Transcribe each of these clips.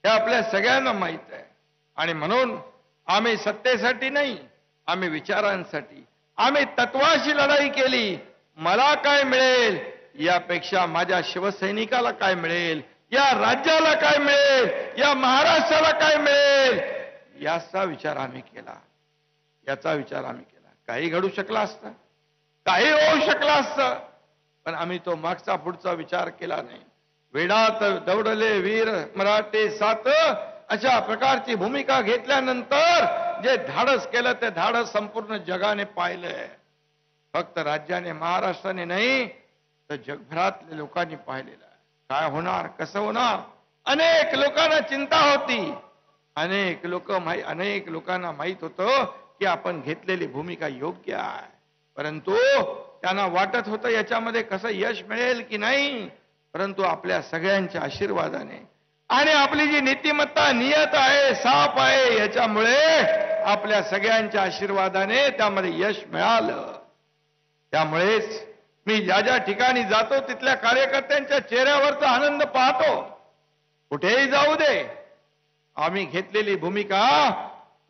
हे आपल्या सगळ्यांना माहित आहे. आणि म्हणून आम्ही सत्तेसाठी नाही, आम्ही विचारांसाठी, आम्ही तत्वाशी लढाई केली. मला काय मिळेल यापेक्षा माझ्या शिवसैनिकाला काय मिळेल, या राज्याला काय मिळेल, या महाराष्ट्राला काय मिळेल, याचा विचार आम्ही केला. याचा विचार आम्ही केला. काही घडू शकला असतं, काही होऊ शकलं असतं, पण आम्ही तो मागचा पुढचा विचार केला नाही. वेडात दौडले वीर मराठे सात, अशा प्रकारची भूमिका घेतल्यानंतर जे धाडस केलं ते धाडस संपूर्ण जगाने पाहिलंय. फक्त राज्याने महाराष्ट्राने नाही तर जगभरातल्या लोकांनी पाहिलेलं आहे. काय होणार, कसं होणार, अनेक लोकांना चिंता होती. अनेक लोकांना माहित होतं की आपण घेतलेली भूमिका योग्य आहे, परंतु त्यांना वाटत होतं याच्यामध्ये कसं यश मिळेल की नाही. परंतु आपल्या सगळ्यांच्या आशीर्वादाने आणि आपली जी नीतिमत्ता नियत आहे, साफ आहे, याच्यामुळे आपल्या सगळ्यांच्या आशीर्वादाने त्यामध्ये यश मिळालं. त्यामुळेच मी ज्या ठिकाणी जातो तिथल्या कार्यकर्त्यांच्या चेहऱ्यावरचा आनंद पाहतो. कुठेही जाऊ दे, आम्ही घेतलेली भूमिका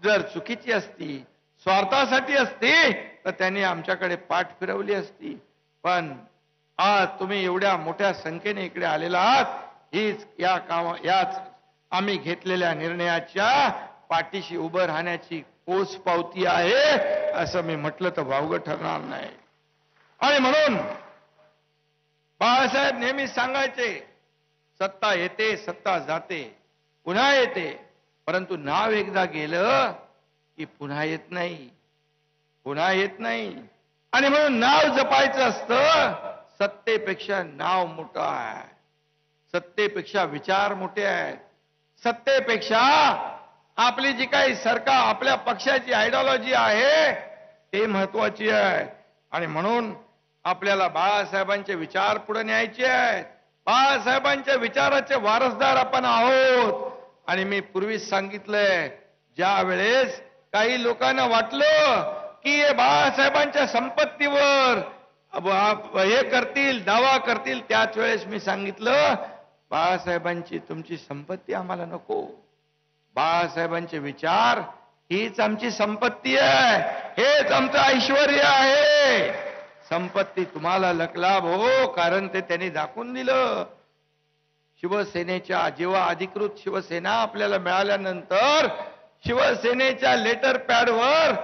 जर चुकीची असती, स्वार्थासाठी असती, तर त्यांनी आमच्याकडे पाठ फिरवली असती. पण आज तुम्ही एवढ्या मोठ्या संख्येने इकडे आलेला आहात, हीच याच आम्ही घेतलेल्या निर्णयाच्या पाठीशी उभं राहण्याची पोच पावती आहे, असं मी म्हटलं तर वावगं ठरणार नाही. आणि म्हणून बाळासाहेब नेहमी सांगायचे, सत्ता येते, सत्ता जाते, पुन्हा येते, परंतु नाव एकदा गेलं की पुन्हा येत नाही, पुन्हा येत नाही. आणि म्हणून नाव जपायचं असतं. सत्तेपेक्षा नाव मोठं आहे, सत्तेपेक्षा विचार मोठे आहेत, सत्तेपेक्षा आपली जी काही सरकार, आपल्या पक्षाची आयडिओलॉजी आहे ते महत्वाची आहे. आणि म्हणून आपल्याला बाळासाहेबांचे विचार पुढे न्यायचे आहेत. बाळासाहेबांच्या विचाराचे वारसदार आपण आहोत. आणि मी पूर्वीच सांगितलंय, ज्या वेळेस काही लोकांना वाटलं की हे बाळासाहेबांच्या संपत्तीवर हे करतील, दावा करतील, त्याच वेळेस मी सांगितलं, बाळासाहेबांची तुमची संपत्ती आम्हाला नको. बाळासाहेबांचे विचार हीच आमची संपत्ती आहे, हेच आमचं ऐश्वर्य आहे. संपत्ती तुम्हाला लकलाभ हो, कारण ते त्यांनी दाखवून दिलं. शिवसेनेच्या जेव्हा अधिकृत शिवसेना आपल्याला मिळाल्यानंतर शिवसेनेच्या लेटर पॅडवर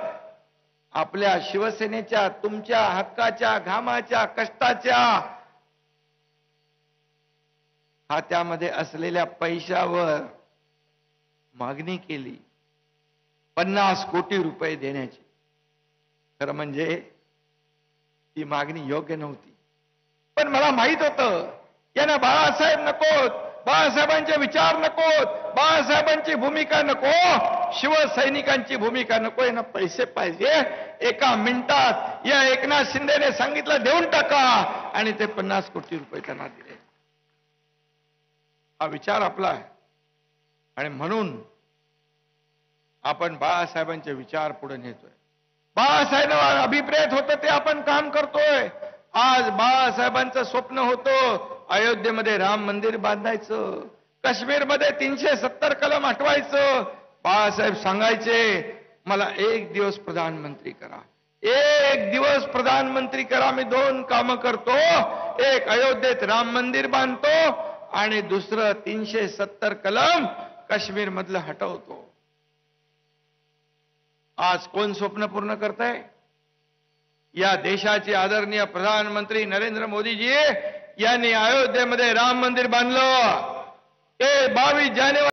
आपल्या शिवसेनेच्या, तुमच्या हक्काच्या, घामाच्या, कष्टाच्या खात्यामध्ये असलेल्या पैशावर मागणी केली 50 कोटी रुपये देण्याची. खरं म्हणजे ती मागणी योग्य नव्हती, पण मला माहित होतं यांना बाळासाहेब नकोत, बाळासाहेबांचे विचार नकोत, बाळासाहेबांची भूमिका नको, शिवसैनिकांची भूमिका नको, यांना पैसे पाहिजे. एका मिनिटात या एकनाथ शिंदेने सांगितलं देऊन टाका, आणि ते 50 कोटी रुपये त्यांना दिले. हा विचार आपला आहे. आणि म्हणून आपण बाळासाहेबांचे विचार पुढे नेतोय. बाळासाहेबांना अभिप्रेत होतं ते आपण काम करतोय. आज बाळासाहेबांचं स्वप्न होतं अयोध्येमध्ये राम मंदिर बांधायचं, काश्मीरमध्ये 370 कलम हटवायचं. बाळासाहेब सांगायचे, मला 1 दिवस प्रधानमंत्री करा, 1 दिवस प्रधानमंत्री करा, मी 2 कामं करतो. एक अयोध्येत राम मंदिर बांधतो आणि दुसरं 370 कलम काश्मीर मधलं हटवतो. आज कोण स्वप्न पूर्ण करताय? या देशाचे आदरणीय प्रधानमंत्री नरेंद्र मोदीजी यांनी अयोध्येमध्ये राम मंदिर बांधलं. ते 22 जानेवारी